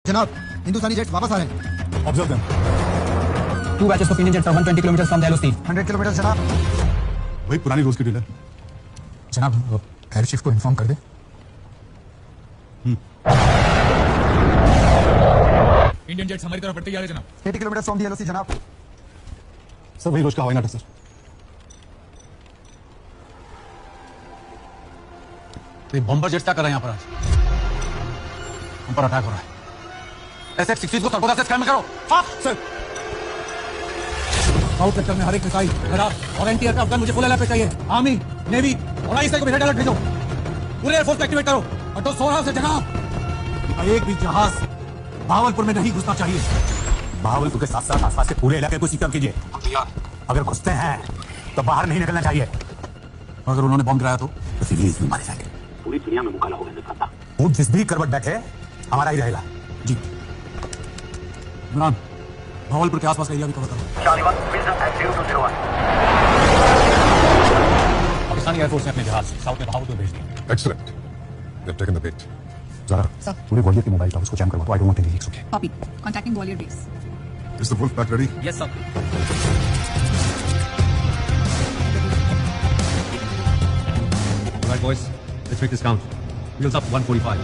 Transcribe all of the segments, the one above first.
जनाब, हिंदुस्तानी जेट्स वापस आ रहे हैं। Observe them. 2 batches of Indian jets are 120 kilometers from the LOC. 100 kilometre जनाब। वही पुरानी रोज की डील है। जनाब, एयर चीफ को इन्फॉर्म कर दे। इंडियन जेट्स हमारी तरफ बढ़ते जा रहे जनाब। 80 किलोमीटर फ्रॉम द LOC जनाब। सर वही रोज का हवाई नाटक सर। तो ये बॉम्बर जेट्स क्या कर रहे हैं यहाँ पर आज? हम पर अटैक हो रहा है। SF-16 को सरगोदा से स्कैन करो। हाँ सर। साउथ सेक्टर में हर एक मिसाइल, रडार और एंटी एयरक्राफ्ट गन मुझे फुल अलर्ट पे चाहिए। आर्मी, नेवी और आईएसआई को भी रेड अलर्ट भेजो। पूरे एयरफोर्स को एक्टिवेट करो और तो सोरा से जनाब, एक भी जहाज भावलपुर में नहीं घुसना चाहिए। भावलपुर के साथ साथ आसपास के पूरे इलाके को सीकम कीजिए। अगर घुसते हैं तो बाहर नहीं निकलना चाहिए। अगर उन्होंने बॉम्ब गिराया तो सिविलियंस भी मारे जाएंगे। पूरी दुनिया में मुकाला हो गया। वो जिस भी करवट बैठे हमारा ही रहेगा। जी इमरान, भावलपुर के आसपास का एरिया भी कवर करो। पाकिस्तानी एयरफोर्स ने अपने जहाज साउथ में बहावलपुर भेज दिए। Excellent. They've taken the bait. जरा पूरे ग्वालियर के मोबाइल टावर्स को जैम करवा दो। I don't want any leaks, okay? Copy. Contacting Gwalior base. Is the wolf pack ready? Yes, sir. Right boys, let's make this count. Wheels up 145.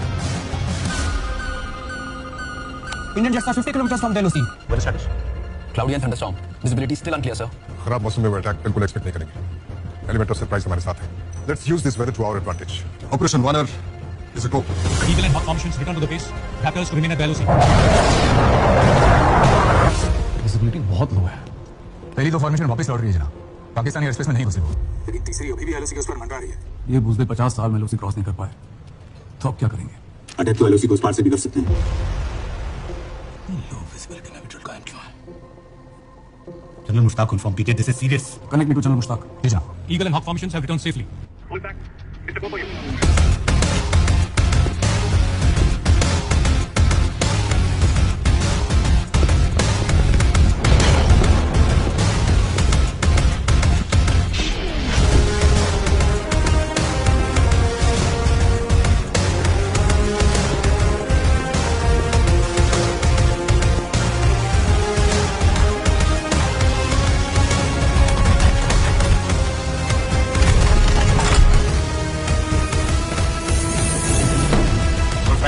Indian jets are 50 kilometers from the LOC. Weather status? Cloudy and thunderstorm. Visibility still unclear, sir. खराब मौसम में वो attack बिल्कुल expect नहीं करेंगे। Element of surprise हमारे साथ है। Let's use this weather to our advantage. Operation Warner is a go. Eagle and Hawk formations return to the base. Trackers to remain at the LOC. Visibility बहुत लो है। पहली दो formation वापस लौट रही है जनाब। पाकिस्तानी एयरस्पेस में नहीं घुसे वो। लेकिन तीसरी अभी भी LOC के उस पर मंडरा रही है। ये बुजदिल 50 साल में LOC क्रॉस नहीं कर पाए, तो अब क्या करेंगे? अटैक तो LOC को उस पार से भी कर सकते हैं। लो विजिबिलिटी में भी ट्रिल कायम क्यों है? जनरल मुश्ताक कंफर्म कीजिए, this is serious. Connect me to general Mushtaq. जी जनाब। Eagle and Hawk formations have returned safely. Full back. Mr. Popoy.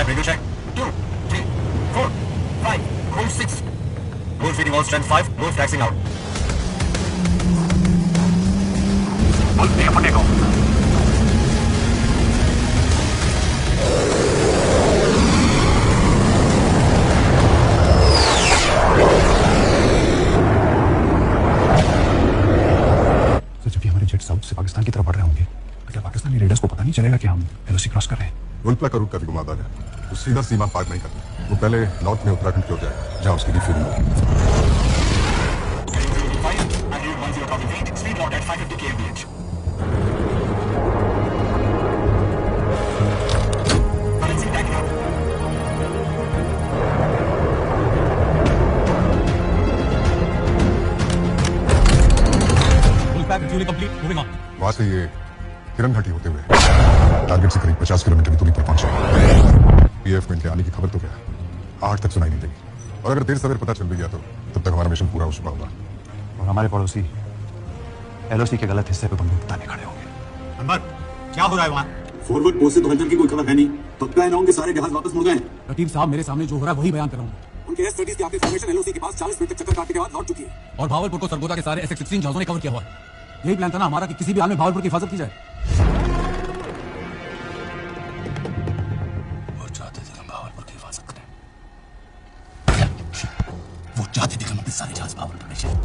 Radio check. 2, 3, 4, 5. Hold 6. Load feeding all strength 5. Load taxing out. Full clear for takeoff. Sir, जब भी हमारे jet south से पाकिस्तान की तरफ बढ़ रहे होंगे तो क्या पाकिस्तानी रेडर्स को पता नहीं चलेगा कि हम LOC क्रॉस कर रहे हैं? वुल्फ पैक का रुख कभी घुमाता है। वो सीधा सीमा पार नहीं करता। वो पहले नॉर्थ में उत्तराखंड की ओर जाएगा, जहाँ उसकी रिफ्यूलिंग होगी। Speed lock at 550 kmph. Currency tagging out. Full pack refueling complete. Moving on. वहां से ये किरण घाटी होते हुए टारगेट से करीब 50 किलोमीटर की दूरी पर पहुंचे। PF में इनके आने की खबर तो क्या 8 तक सुनाई नहीं देगी, और अगर देर सवेर पता चल भी गया तो तब तक हमारा मिशन पूरा हो चुका होगा। और हमारे पड़ोसी LOC के गलत हिस्से पे बंदूक ताने खड़े होंगे। अंबर, क्या हो रहा है वहाँ? फॉरवर्ड पोस्ट से तो हलचल की कोई खबर है नहीं। पक्का है ना उनके सारे जहाज वापस मुड़ गए। रकीब साहब, मेरे सामने जो हो रहा है वही बयान कर रहा हूँ। उनके S-30 की आखिरी फॉर्मेशन LOC के पास 40 मिनट तक चक्कर काटने के बाद लौट चुकी है। और भावलपुर को सरगोदा के सारे SF-16 जहाजों ने कवर किया हुआ है। यही प्लान था ना हमारा कि किसी भी हाल में भावलपुर की हिफाजत की जाए। वो चाहते थे हम भावलपुर की हिफाजत करें। वो चाहते थे हम अपने सारे जहाज भावलपुर में जाए।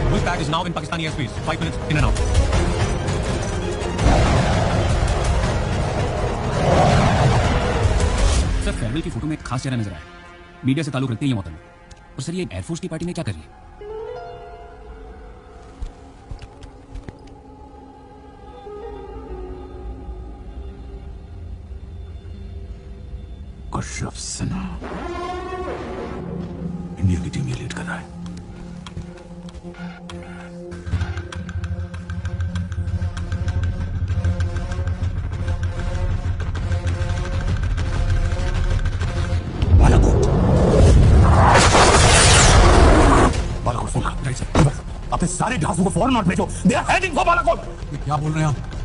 Wolf pack is now in Pakistani airspace. 5 minutes in and out. Sir, farewell की फोटो में एक खास चेहरा नजर आया। मीडिया से ताल्लुक रखते हैं ये मोहतरम। और सर, ये एयरफोर्स की पार्टी में क्या कर रही है? कश्यप सिन्हा इंडिया की टीम ये लीड कर रहा है। अपने सारे जहाजों को फौरन नॉर्थ भेजो। They are heading for Balakot. ये क्या बोल रहे हैं आप?